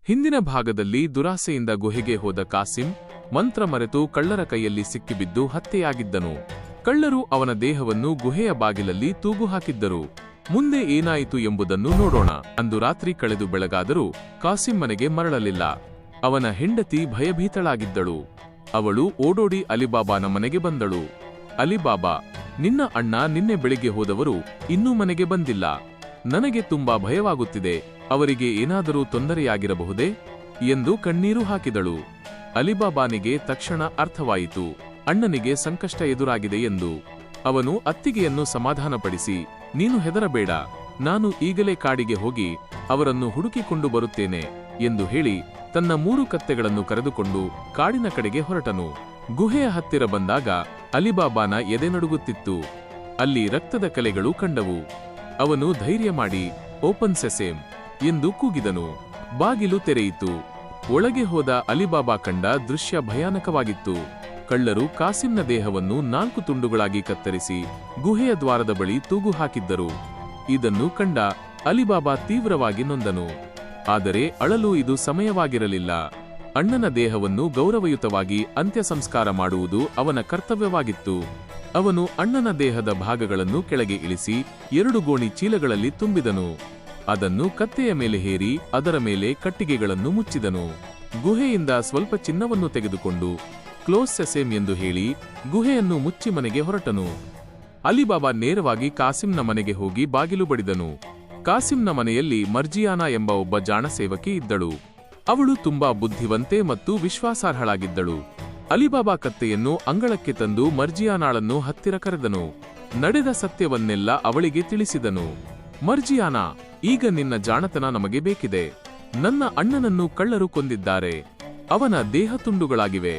ಹಿಂದಿನ ಭಾಗದಲ್ಲಿ ದುರಾಸೆಯಿಂದ ಗುಹೆಗೆ ಹೋದ ಕಾಸಿಂ ಮಂತ್ರ ಮರೆತು ಕಳ್ಳರ ಕೈಯಲ್ಲಿ ಸಿಕ್ಕಿಬಿದ್ದು ಹತ್ಯೆಯಾಗಿದ್ದನು. ಕಳ್ಳರು ಅವನ ದೇಹವನ್ನು ಗುಹೆಯ ಬಾಗಿಲಲ್ಲಿ ತೂಗು ಹಾಕಿದ್ದರು. ಮುಂದೆ ಏನಾಯಿತು ಎಂಬುದನ್ನು ನೋಡೋಣ. ಅಂದು ರಾತ್ರಿ ಕಳೆದು ಬೆಳಗಾದರೂ ಕಾಸಿಂ ಮನೆಗೆ ಮರಳಲಿಲ್ಲ. ಅವನ ಹೆಂಡತಿ ಭಯಭೀತಳಾಗಿದ್ದಳು. ಅವಳು ಓಡೋಡಿ ಅಲಿಬಾಬಾನ ಮನೆಗೆ ಬಂದಳು. ಅಲಿಬಾಬಾ, ನಿನ್ನ ಅಣ್ಣ ನಿನ್ನೆ ಬೆಳಿಗ್ಗೆ ಹೋದವರು ಇನ್ನೂ ಮನೆಗೆ ಬಂದಿಲ್ಲ. ನನಗೆ ತುಂಬಾ ಭಯವಾಗುತ್ತಿದೆ. ಅವರಿಗೆ ಏನಾದರೂ ತೊಂದರೆಯಾಗಿರಬಹುದೇ ಎಂದು ಕಣ್ಣೀರು ಹಾಕಿದಳು. ಅಲಿಬಾಬಾನಿಗೆ ತಕ್ಷಣ ಅರ್ಥವಾಯಿತು, ಅಣ್ಣನಿಗೆ ಸಂಕಷ್ಟ ಎದುರಾಗಿದೆ ಎಂದು. ಅವನು ಅತ್ತಿಗೆಯನ್ನು ಸಮಾಧಾನಪಡಿಸಿ, ನೀನು ಹೆದರಬೇಡ, ನಾನು ಈಗಲೇ ಕಾಡಿಗೆ ಹೋಗಿ ಅವರನ್ನು ಹುಡುಕಿಕೊಂಡು ಬರುತ್ತೇನೆ ಎಂದು ಹೇಳಿ ತನ್ನ 3 ಕತ್ತೆಗಳನ್ನು ಕರೆದುಕೊಂಡು ಕಾಡಿನ ಕಡೆಗೆ ಹೊರಟನು. ಗುಹೆಯ ಹತ್ತಿರ ಬಂದಾಗ ಅಲಿಬಾಬಾನ ಎದೆ ನಡುಗುತ್ತಿತ್ತು. ಅಲ್ಲಿ ರಕ್ತದ ಕಲೆಗಳು ಕಂಡವು. ಅವನು ಧೈರ್ಯ ಮಾಡಿ ಓಪನ್ ಸೆಸೇಮ್ ಎಂದು ಕೂಗಿದನು. ಬಾಗಿಲು ತೆರೆಯಿತು. ಒಳಗೆ ಹೋದ ಅಲಿಬಾಬಾ ಕಂಡ ದೃಶ್ಯ ಭಯಾನಕವಾಗಿತ್ತು. ಕಳ್ಳರು ಕಾಸಿಂನ ದೇಹವನ್ನು 4 ತುಂಡುಗಳಾಗಿ ಕತ್ತರಿಸಿ ಗುಹೆಯ ದ್ವಾರದ ಬಳಿ ತೂಗು ಹಾಕಿದ್ದರು. ಇದನ್ನು ಕಂಡ ಅಲಿಬಾಬಾ ತೀವ್ರವಾಗಿ ನೊಂದನು. ಆದರೆ ಅಳಲು ಇದು ಸಮಯವಾಗಿರಲಿಲ್ಲ. ಅಣ್ಣನ ದೇಹವನ್ನು ಗೌರವಯುತವಾಗಿ ಅಂತ್ಯ ಸಂಸ್ಕಾರ ಮಾಡುವುದು ಅವನ ಕರ್ತವ್ಯವಾಗಿತ್ತು. ಅವನು ಅಣ್ಣನ ದೇಹದ ಭಾಗಗಳನ್ನು ಕೆಳಗೆ ಇಳಿಸಿ 2 ಗೋಣಿ ಚೀಲಗಳಲ್ಲಿ ತುಂಬಿದನು. ಅದನ್ನು ಕತ್ತೆಯ ಮೇಲೆ ಹೇರಿ ಅದರ ಮೇಲೆ ಕಟ್ಟಿಗೆಗಳನ್ನು ಮುಚ್ಚಿದನು. ಗುಹೆಯಿಂದ ಸ್ವಲ್ಪ ಚಿನ್ನವನ್ನು ತೆಗೆದುಕೊಂಡು ಕ್ಲೋಸ್ ಸೆಸೇಮ್ ಎಂದು ಹೇಳಿ ಗುಹೆಯನ್ನು ಮುಚ್ಚಿ ಮನೆಗೆ ಹೊರಟನು. ಅಲಿಬಾಬಾ ನೇರವಾಗಿ ಕಾಸಿಂನ ಮನೆಗೆ ಹೋಗಿ ಬಾಗಿಲು ಬಡಿದನು. ಕಾಸಿಂನ ಮನೆಯಲ್ಲಿ ಮರ್ಜಿಯಾನಾ ಎಂಬ ಒಬ್ಬ ಜಾಣ ಸೇವಕಿ ಇದ್ದಳು. ಅವಳು ತುಂಬಾ ಬುದ್ಧಿವಂತೆ ಮತ್ತು ವಿಶ್ವಾಸಾರ್ಹಳಾಗಿದ್ದಳು. ಅಲಿಬಾಬಾ ಕತ್ತೆಯನ್ನು ಅಂಗಳಕ್ಕೆ ತಂದು ಮರ್ಜಿಯಾನಾಳನ್ನು ಹತ್ತಿರ ಕರೆದನು. ನಡೆದ ಸತ್ಯವನ್ನೆಲ್ಲ ಅವಳಿಗೆ ತಿಳಿಸಿದನು. ಮರ್ಜಿಯಾನಾ, ಈಗ ನಿನ್ನ ಜಾಣತನ ನಮಗೆ ಬೇಕಿದೆ. ನನ್ನ ಅಣ್ಣನನ್ನು ಕಳ್ಳರು ಕೊಂದಿದ್ದಾರೆ. ಅವನ ದೇಹ ತುಂಡುಗಳಾಗಿವೆ.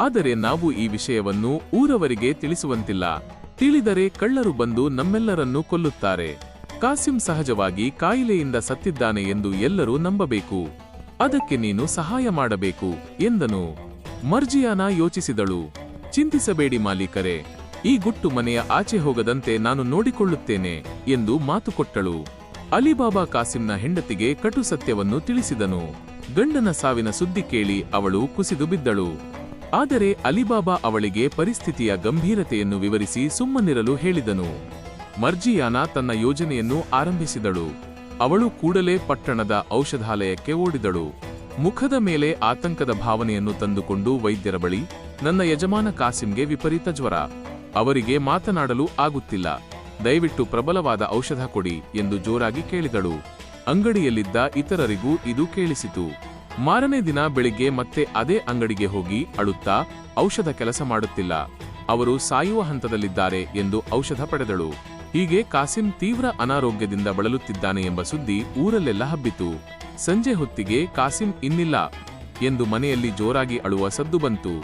ಆದರೆ ನಾವು ಈ ವಿಷಯವನ್ನು ಊರವರಿಗೆ ತಿಳಿಸುವಂತಿಲ್ಲ. ತಿಳಿದರೆ ಕಳ್ಳರು ಬಂದು ನಮ್ಮೆಲ್ಲರನ್ನೂ ಕೊಲ್ಲುತ್ತಾರೆ. ಕಾಸಿಂ ಸಹಜವಾಗಿ ಕಾಯಿಲೆಯಿಂದ ಸತ್ತಿದ್ದಾನೆ ಎಂದು ಎಲ್ಲರೂ ನಂಬಬೇಕು. ಅದಕ್ಕೆ ನೀನು ಸಹಾಯ ಮಾಡಬೇಕು ಎಂದನು. ಮರ್ಜಿಯಾನಾ ಯೋಚಿಸಿದಳು. ಚಿಂತಿಸಬೇಡಿ ಮಾಲೀಕರೇ, ಈ ಗುಟ್ಟು ಮನೆಯ ಆಚೆ ಹೋಗದಂತೆ ನಾನು ನೋಡಿಕೊಳ್ಳುತ್ತೇನೆ ಎಂದು ಮಾತು ಕೊಟ್ಟಳು. ಅಲಿಬಾಬಾ ಕಾಸಿಂನ ಹೆಂಡತಿಗೆ ಕಟು ಸತ್ಯವನ್ನು ತಿಳಿಸಿದನು. ಗಂಡನ ಸಾವಿನ ಸುದ್ದಿ ಕೇಳಿ ಅವಳು ಕುಸಿದು ಬಿದ್ದಳು. ಆದರೆ ಅಲಿಬಾಬಾ ಅವಳಿಗೆ ಪರಿಸ್ಥಿತಿಯ ಗಂಭೀರತೆಯನ್ನು ವಿವರಿಸಿ ಸುಮ್ಮನಿರಲು ಹೇಳಿದನು. ಮರ್ಜಿಯಾನಾ ತನ್ನ ಯೋಜನೆಯನ್ನು ಆರಂಭಿಸಿದಳು. ಅವಳು ಕೂಡಲೇ ಪಟ್ಟಣದ ಔಷಧಾಲಯಕ್ಕೆ ಓಡಿದಳು. ಮುಖದ ಮೇಲೆ ಆತಂಕದ ಭಾವನೆಯನ್ನು ತಂದುಕೊಂಡು ವೈದ್ಯರ ಬಳಿ, ನನ್ನ ಯಜಮಾನ ಕಾಸಿಂಗೆ ವಿಪರೀತ ಜ್ವರ. ಅವರಿಗೆ ಮಾತನಾಡಲು ಆಗುತ್ತಿಲ್ಲ. ದಯವಿಟ್ಟು ಪ್ರಬಲವಾದ ಔಷಧ ಕೊಡಿ ಎಂದು ಜೋರಾಗಿ ಕೇಳಿದಳು. ಅಂಗಡಿಯಲ್ಲಿದ್ದ ಇತರರಿಗೂ ಇದು ಕೇಳಿಸಿತು. ಮಾರನೇ ದಿನ ಬೆಳಿಗ್ಗೆ ಮತ್ತೆ ಅದೇ ಅಂಗಡಿಗೆ ಹೋಗಿ ಅಳುತ್ತಾ, ಔಷಧ ಕೆಲಸ ಮಾಡುತ್ತಿಲ್ಲ, ಅವರು ಸಾಯುವ ಹಂತದಲ್ಲಿದ್ದಾರೆ ಎಂದು ಔಷಧ ಪಡೆದಳು. ಹೀಗೆ ಕಾಸಿಂ ತೀವ್ರ ಅನಾರೋಗ್ಯದಿಂದ ಬಳಲುತ್ತಿದ್ದಾನೆ ಎಂಬ ಸುದ್ದಿ ಊರಲ್ಲೆಲ್ಲ ಹಬ್ಬಿತು. ಸಂಜೆ ಹೊತ್ತಿಗೆ ಕಾಸಿಂ ಇನ್ನಿಲ್ಲ ಎಂದು ಮನೆಯಲ್ಲಿ ಜೋರಾಗಿ ಅಳುವ ಸದ್ದು ಬಂತು.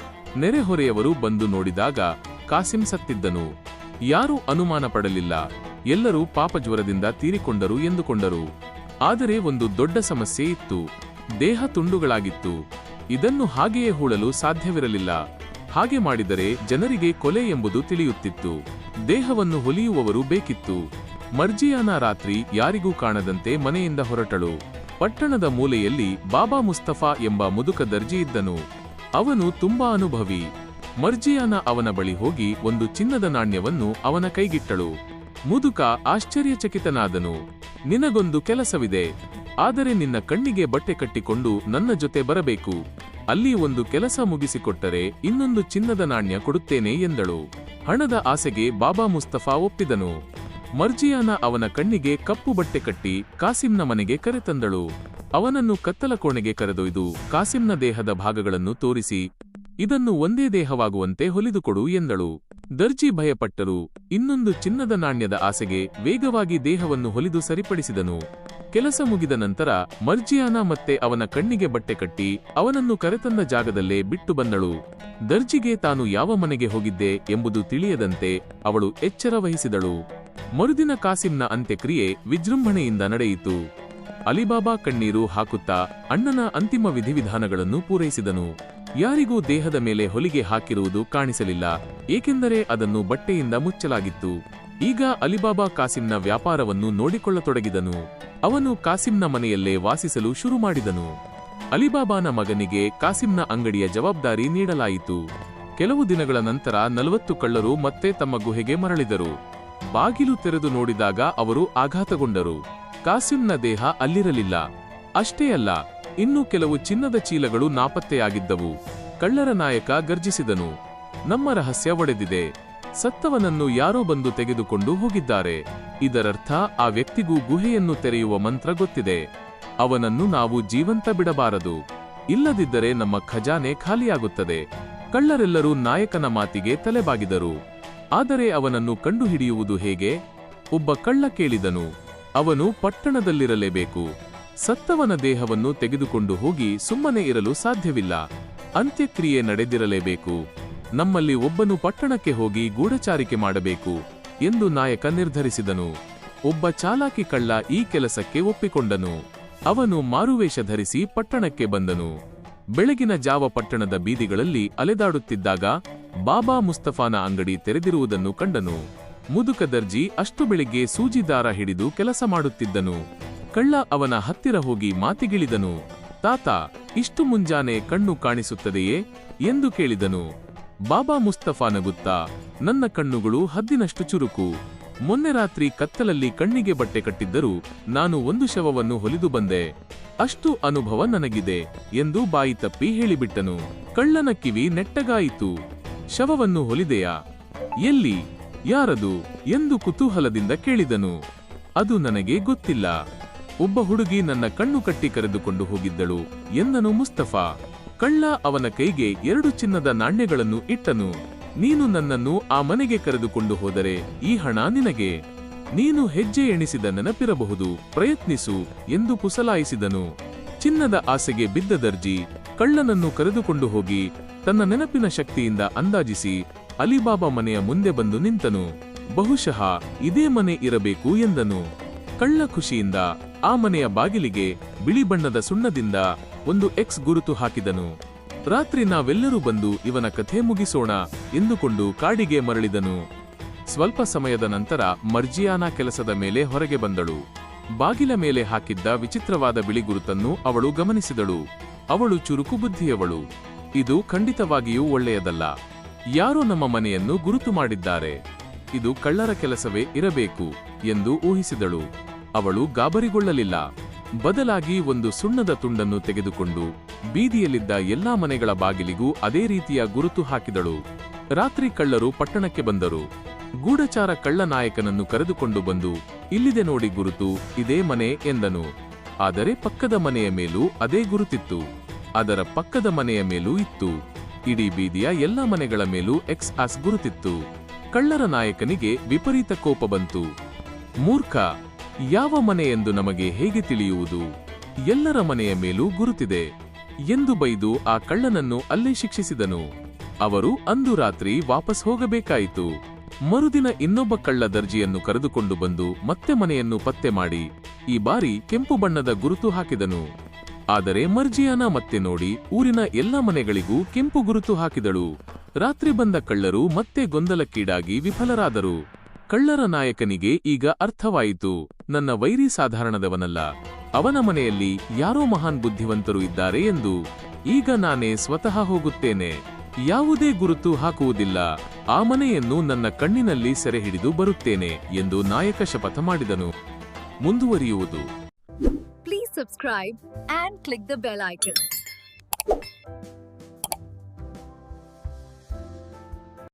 ನೆರೆಹೊರೆಯವರು ಬಂದು ನೋಡಿದಾಗ ಕಾಸಿಂ ಸತ್ತಿದ್ದನು. ಯಾರೂ ಅನುಮಾನ ಪಡಲಿಲ್ಲ. ಎಲ್ಲರೂ ಪಾಪಜ್ವರದಿಂದ ತೀರಿಕೊಂಡರು ಎಂದುಕೊಂಡರು. ಆದರೆ ಒಂದು ದೊಡ್ಡ ಸಮಸ್ಯೆ ಇತ್ತು. ದೇಹ ತುಂಡುಗಳಾಗಿತ್ತು. ಇದನ್ನು ಹಾಗೆಯೇ ಹೂಳಲು ಸಾಧ್ಯವಿರಲಿಲ್ಲ. ಹಾಗೆ ಮಾಡಿದರೆ ಜನರಿಗೆ ಕೊಲೆ ಎಂಬುದು ತಿಳಿಯುತ್ತಿತ್ತು. ದೇಹವನ್ನು ಹೊಲಿಯುವವರು ಬೇಕಿತ್ತು. ಮರ್ಜಿಯಾನಾ ರಾತ್ರಿ ಯಾರಿಗೂ ಕಾಣದಂತೆ ಮನೆಯಿಂದ ಹೊರಟಳು. ಪಟ್ಟಣದ ಮೂಲೆಯಲ್ಲಿ ಬಾಬಾ ಮುಸ್ತಫಾ ಎಂಬ ಮುದುಕ ದರ್ಜಿ ಇದ್ದನು. ಅವನು ತುಂಬಾ ಅನುಭವಿ. ಮರ್ಜಿಯಾನಾ ಅವನ ಬಳಿ ಹೋಗಿ ಒಂದು ಚಿನ್ನದ ನಾಣ್ಯವನ್ನು ಅವನ ಕೈಗಿಟ್ಟಳು. ಮುದುಕ ಆಶ್ಚರ್ಯಚಕಿತನಾದನು. ನಿನಗೊಂದು ಕೆಲಸವಿದೆ. ಆದರೆ ನಿನ್ನ ಕಣ್ಣಿಗೆ ಬಟ್ಟೆ ಕಟ್ಟಿಕೊಂಡು ನನ್ನ ಜೊತೆ ಬರಬೇಕು. ಅಲ್ಲಿ ಒಂದು ಕೆಲಸ ಮುಗಿಸಿಕೊಟ್ಟರೆ ಇನ್ನೊಂದು ಚಿನ್ನದ ನಾಣ್ಯ ಕೊಡುತ್ತೇನೆ ಎಂದಳು. ಹಣದ ಆಸೆಗೆ ಬಾಬಾ ಮುಸ್ತಫಾ ಒಪ್ಪಿದನು. ಮರ್ಜಿಯಾನಾ ಅವನ ಕಣ್ಣಿಗೆ ಕಪ್ಪು ಬಟ್ಟೆ ಕಟ್ಟಿ ಕಾಸಿಂನ ಮನೆಗೆ ಕರೆತಂದಳು. ಅವನನ್ನು ಕತ್ತಲ ಕೋಣೆಗೆ ಕರೆದೊಯ್ದು ಕಾಸಿಂನ ದೇಹದ ಭಾಗಗಳನ್ನು ತೋರಿಸಿ, ಇದನ್ನು ಒಂದೇ ದೇಹವಾಗುವಂತೆ ಹೊಲಿದುಕೊಡು ಎಂದಳು. ದರ್ಜಿ ಭಯಪಟ್ಟರು. ಇನ್ನೊಂದು ಚಿನ್ನದ ನಾಣ್ಯದ ಆಸೆಗೆ ವೇಗವಾಗಿ ದೇಹವನ್ನು ಹೊಲಿದು ಸರಿಪಡಿಸಿದನು. ಕೆಲಸ ಮುಗಿದ ನಂತರ ಮರ್ಜಿಯಾನಾ ಮತ್ತೆ ಅವನ ಕಣ್ಣಿಗೆ ಬಟ್ಟೆ ಕಟ್ಟಿ ಅವನನ್ನು ಕರೆತಂದ ಜಾಗದಲ್ಲೇ ಬಿಟ್ಟು ಬಂದಳು. ದರ್ಜಿಗೆ ತಾನು ಯಾವ ಮನೆಗೆ ಹೋಗಿದ್ದೆ ಎಂಬುದು ತಿಳಿಯದಂತೆ ಅವಳು ಎಚ್ಚರ ವಹಿಸಿದಳು. ಮರುದಿನ ಕಾಸಿಂನ ಅಂತ್ಯಕ್ರಿಯೆ ವಿಜೃಂಭಣೆಯಿಂದ ನಡೆಯಿತು. ಅಲಿಬಾಬಾ ಕಣ್ಣೀರು ಹಾಕುತ್ತಾ ಅಣ್ಣನ ಅಂತಿಮ ವಿಧಿವಿಧಾನಗಳನ್ನು ಪೂರೈಸಿದನು. ಯಾರಿಗೂ ದೇಹದ ಮೇಲೆ ಹೊಲಿಗೆ ಹಾಕಿರುವುದು ಕಾಣಿಸಲಿಲ್ಲ, ಏಕೆಂದರೆ ಅದನ್ನು ಬಟ್ಟೆಯಿಂದ ಮುಚ್ಚಲಾಗಿತ್ತು. ಈಗ ಅಲಿಬಾಬಾ ಕಾಸಿಂನ ವ್ಯಾಪಾರವನ್ನು ನೋಡಿಕೊಳ್ಳತೊಡಗಿದನು. ಅವನು ಕಾಸಿಂನ ಮನೆಯಲ್ಲೇ ವಾಸಿಸಲು ಶುರು ಮಾಡಿದನು. ಅಲಿಬಾಬಾನ ಮಗನಿಗೆ ಕಾಸಿಂನ ಅಂಗಡಿಯ ಜವಾಬ್ದಾರಿ ನೀಡಲಾಯಿತು. ಕೆಲವು ದಿನಗಳ ನಂತರ 40 ಕಳ್ಳರು ಮತ್ತೆ ತಮ್ಮ ಗುಹೆಗೆ ಮರಳಿದರು. ಬಾಗಿಲು ತೆರೆದು ನೋಡಿದಾಗ ಅವರು ಆಘಾತಗೊಂಡರು. ಕಾಸಿಂನ ದೇಹ ಅಲ್ಲಿರಲಿಲ್ಲ. ಅಷ್ಟೇ ಅಲ್ಲ, ಇನ್ನೂ ಕೆಲವು ಚಿನ್ನದ ಚೀಲಗಳು ನಾಪತ್ತೆಯಾಗಿದ್ದವು. ಕಳ್ಳರ ನಾಯಕ ಗರ್ಜಿಸಿದನು, ನಮ್ಮ ರಹಸ್ಯ ಒಡೆದಿದೆ. ಸತ್ತವನನ್ನು ಯಾರೋ ಬಂದು ತೆಗೆದುಕೊಂಡು ಹೋಗಿದ್ದಾರೆ. ಇದರರ್ಥ ಆ ವ್ಯಕ್ತಿಗೂ ಗುಹೆಯನ್ನು ತೆರೆಯುವ ಮಂತ್ರ ಗೊತ್ತಿದೆ. ಅವನನ್ನು ನಾವು ಜೀವಂತ ಬಿಡಬಾರದು. ಇಲ್ಲದಿದ್ದರೆ ನಮ್ಮ ಖಜಾನೆ ಖಾಲಿಯಾಗುತ್ತದೆ. ಕಳ್ಳರೆಲ್ಲರೂ ನಾಯಕನ ಮಾತಿಗೆ ತಲೆಬಾಗಿದರು. ಆದರೆ ಅವನನ್ನು ಕಂಡುಹಿಡಿಯುವುದು ಹೇಗೆ? ಒಬ್ಬ ಕಳ್ಳ ಕೇಳಿದನು. ಅವನು ಪಟ್ಟಣದಲ್ಲಿರಲೇಬೇಕು. ಸತ್ತವನ ದೇಹವನ್ನು ತೆಗೆದುಕೊಂಡು ಹೋಗಿ ಸುಮ್ಮನೆ ಇರಲು ಸಾಧ್ಯವಿಲ್ಲ. ಅಂತ್ಯಕ್ರಿಯೆ ನಡೆದಿರಲೇಬೇಕು. ನಮ್ಮಲ್ಲಿ ಒಬ್ಬನು ಪಟ್ಟಣಕ್ಕೆ ಹೋಗಿ ಗೂಢಚಾರಿಕೆ ಮಾಡಬೇಕು ಎಂದು ನಾಯಕ ನಿರ್ಧರಿಸಿದನು. ಒಬ್ಬ ಚಾಲಾಕಿ ಕಳ್ಳ ಈ ಕೆಲಸಕ್ಕೆ ಒಪ್ಪಿಕೊಂಡನು. ಅವನು ಮಾರುವೇಷ ಧರಿಸಿ ಪಟ್ಟಣಕ್ಕೆ ಬಂದನು. ಬೆಳಗಿನ ಜಾವ ಪಟ್ಟಣದ ಬೀದಿಗಳಲ್ಲಿ ಅಲೆದಾಡುತ್ತಿದ್ದಾಗ ಬಾಬಾ ಮುಸ್ತಫಾನ ಅಂಗಡಿ ತೆರೆದಿರುವುದನ್ನು ಕಂಡನು. ಮುದುಕ ದರ್ಜಿ ಅಷ್ಟು ಬೆಳಿಗ್ಗೆ ಸೂಜಿದಾರ ಹಿಡಿದು ಕೆಲಸ ಮಾಡುತ್ತಿದ್ದನು. ಕಳ್ಳ ಅವನ ಹತ್ತಿರ ಹೋಗಿ ಮಾತಿಗಿಳಿದನು. ತಾತ, ಇಷ್ಟು ಮುಂಜಾನೆ ಕಣ್ಣು ಕಾಣಿಸುತ್ತದೆಯೇ ಎಂದು ಕೇಳಿದನು. ಬಾಬಾ ಮುಸ್ತಫಾ ನಗುತ್ತಾ, ನನ್ನ ಕಣ್ಣುಗಳು ಹದ್ದಿನಷ್ಟು ಚುರುಕು. ಮೊನ್ನೆ ರಾತ್ರಿ ಕತ್ತಲಲ್ಲಿ ಕಣ್ಣಿಗೆ ಬಟ್ಟೆ ಕಟ್ಟಿದ್ದರೂ ನಾನು ಒಂದು ಶವವನ್ನು ಹೊಲಿದು ಬಂದೆ. ಅಷ್ಟು ಅನುಭವ ನನಗಿದೆ ಎಂದು ಬಾಯಿ ತಪ್ಪಿ ಹೇಳಿಬಿಟ್ಟನು. ಕಳ್ಳನ ಕಿವಿ ನೆಟ್ಟಗಾಯಿತು. ಶವವನ್ನು ಹೊಲಿದೆಯಾ? ಎಲ್ಲಿ? ಯಾರದು ಎಂದು ಕುತೂಹಲದಿಂದ ಕೇಳಿದನು. ಅದು ನನಗೆ ಗೊತ್ತಿಲ್ಲ. ಒಬ್ಬ ಹುಡುಗಿ ನನ್ನ ಕಣ್ಣು ಕಟ್ಟಿ ಕರೆದುಕೊಂಡು ಹೋಗಿದ್ದಳು ಎಂದನು ಮುಸ್ತಫಾ. ಕಳ್ಳ ಅವನ ಕೈಗೆ 2 ಚಿನ್ನದ ನಾಣ್ಯಗಳನ್ನು ಇಟ್ಟನು. ನೀನು ನನ್ನನ್ನು ಆ ಮನೆಗೆ ಕರೆದುಕೊಂಡು ಹೋದರೆ ಈ ಹಣ ನಿನಗೆ. ನೀನು ಹೆಜ್ಜೆ ಎಣಿಸಿದ ನೆನಪಿರಬಹುದು, ಪ್ರಯತ್ನಿಸು ಎಂದು ಪುಸಲಾಯಿಸಿದನು. ಚಿನ್ನದ ಆಸೆಗೆ ಬಿದ್ದ ದರ್ಜಿ ಕಳ್ಳನನ್ನು ಕರೆದುಕೊಂಡು ಹೋಗಿ ತನ್ನ ನೆನಪಿನ ಶಕ್ತಿಯಿಂದ ಅಂದಾಜಿಸಿ ಅಲಿಬಾಬಾ ಮನೆಯ ಮುಂದೆ ಬಂದು ನಿಂತನು. ಬಹುಶಃ ಇದೇ ಮನೆ ಇರಬೇಕು ಎಂದನು. ಕಳ್ಳ ಖುಷಿಯಿಂದ ಆ ಮನೆಯ ಬಾಗಿಲಿಗೆ ಬಿಳಿ ಬಣ್ಣದ ಸುಣ್ಣದಿಂದ ಒಂದು ಎಕ್ಸ್ ಗುರುತು ಹಾಕಿದನು. ರಾತ್ರಿ ನಾವೆಲ್ಲರೂ ಬಂದು ಇವನ ಕಥೆ ಮುಗಿಸೋಣ ಎಂದುಕೊಂಡು ಕಾಡಿಗೆ ಮರಳಿದನು. ಸ್ವಲ್ಪ ಸಮಯದ ನಂತರ ಮರ್ಜಿಯಾನ ಕೆಲಸದ ಮೇಲೆ ಹೊರಗೆ ಬಂದಳು. ಬಾಗಿಲ ಮೇಲೆ ಹಾಕಿದ್ದ ವಿಚಿತ್ರವಾದ ಬಿಳಿ ಗುರುತನ್ನು ಅವಳು ಗಮನಿಸಿದಳು. ಅವಳು ಚುರುಕು ಬುದ್ಧಿಯವಳು. ಇದು ಖಂಡಿತವಾಗಿಯೂ ಒಳ್ಳೆಯದಲ್ಲ. ಯಾರೋ ನಮ್ಮ ಮನೆಯನ್ನು ಗುರುತು ಮಾಡಿದ್ದಾರೆ. ಇದು ಕಳ್ಳರ ಕೆಲಸವೇ ಇರಬೇಕು ಎಂದು ಊಹಿಸಿದಳು. ಅವಳು ಗಾಬರಿಗೊಳ್ಳಲಿಲ್ಲ. ಬದಲಾಗಿ ಒಂದು ಸುಣ್ಣದ ತುಂಡನ್ನು ತೆಗೆದುಕೊಂಡು ಬೀದಿಯಲ್ಲಿದ್ದ ಎಲ್ಲಾ ಮನೆಗಳ ಬಾಗಿಲಿಗೂ ಅದೇ ರೀತಿಯ ಗುರುತು ಹಾಕಿದಳು. ರಾತ್ರಿ ಕಳ್ಳರು ಪಟ್ಟಣಕ್ಕೆ ಬಂದರು. ಗೂಢಚಾರ ಕಳ್ಳ ನಾಯಕನನ್ನು ಕರೆದುಕೊಂಡು ಬಂದು, ಇಲ್ಲಿದೆ ನೋಡಿ ಗುರುತು, ಇದೇ ಮನೆ ಎಂದನು. ಆದರೆ ಪಕ್ಕದ ಮನೆಯ ಮೇಲೂ ಅದೇ ಗುರುತಿತ್ತು. ಅದರ ಪಕ್ಕದ ಮನೆಯ ಮೇಲೂ ಇತ್ತು. ಇಡೀ ಬೀದಿಯ ಎಲ್ಲಾ ಮನೆಗಳ ಮೇಲೂ ಎಕ್ಸ್ ಆಸ್ ಗುರುತಿತ್ತು. ಕಳ್ಳರ ನಾಯಕನಿಗೆ ವಿಪರೀತ ಕೋಪ ಬಂತು. ಮೂರ್ಖ, ಯಾವ ಮನೆ ಎಂದು ನಮಗೆ ಹೇಗೆ ತಿಳಿಯುವುದು? ಎಲ್ಲರ ಮನೆಯ ಮೇಲೂ ಗುರುತಿದೆ ಎಂದು ಬೈದು ಆ ಕಳ್ಳನನ್ನು ಅಲ್ಲೇ ಶಿಕ್ಷಿಸಿದನು. ಅವರು ಅಂದು ರಾತ್ರಿ ವಾಪಸ್ ಹೋಗಬೇಕಾಯಿತು. ಮರುದಿನ ಇನ್ನೊಬ್ಬ ಕಳ್ಳ ದರ್ಜಿಯನ್ನು ಕರೆದುಕೊಂಡು ಬಂದು ಮತ್ತೆ ಮನೆಯನ್ನು ಪತ್ತೆ ಮಾಡಿ ಈ ಬಾರಿ ಕೆಂಪು ಬಣ್ಣದ ಗುರುತು ಹಾಕಿದನು. ಆದರೆ ಮರ್ಜಿಯಾನ ಮತ್ತೆ ನೋಡಿ ಊರಿನ ಎಲ್ಲ ಮನೆಗಳಿಗೂ ಕೆಂಪು ಗುರುತು ಹಾಕಿದಳು. ರಾತ್ರಿ ಬಂದ ಕಳ್ಳರು ಮತ್ತೆ ಗೊಂದಲಕ್ಕೀಡಾಗಿ ವಿಫಲರಾದರು. ಕಳ್ಳರ ನಾಯಕನಿಗೆ ಈಗ ಅರ್ಥವಾಯಿತು, ನನ್ನ ವೈರಿ ಸಾಧಾರಣದವನಲ್ಲ, ಅವನ ಮನೆಯಲ್ಲಿ ಯಾರೋ ಮಹಾನ್ ಬುದ್ಧಿವಂತರು ಇದ್ದಾರೆ ಎಂದು. ಈಗ ನಾನೇ ಸ್ವತಃ ಹೋಗುತ್ತೇನೆ. ಯಾವುದೇ ಗುರುತು ಹಾಕುವುದಿಲ್ಲ. ಆ ಮನೆಯನ್ನು ನನ್ನ ಕಣ್ಣಿನಲ್ಲಿ ಸೆರೆ ಹಿಡಿದು ಬರುತ್ತೇನೆ ಎಂದು ನಾಯಕ ಶಪಥ ಮಾಡಿದನು. ಮುಂದುವರಿಯುವುದು. Please subscribe and click the bell icon.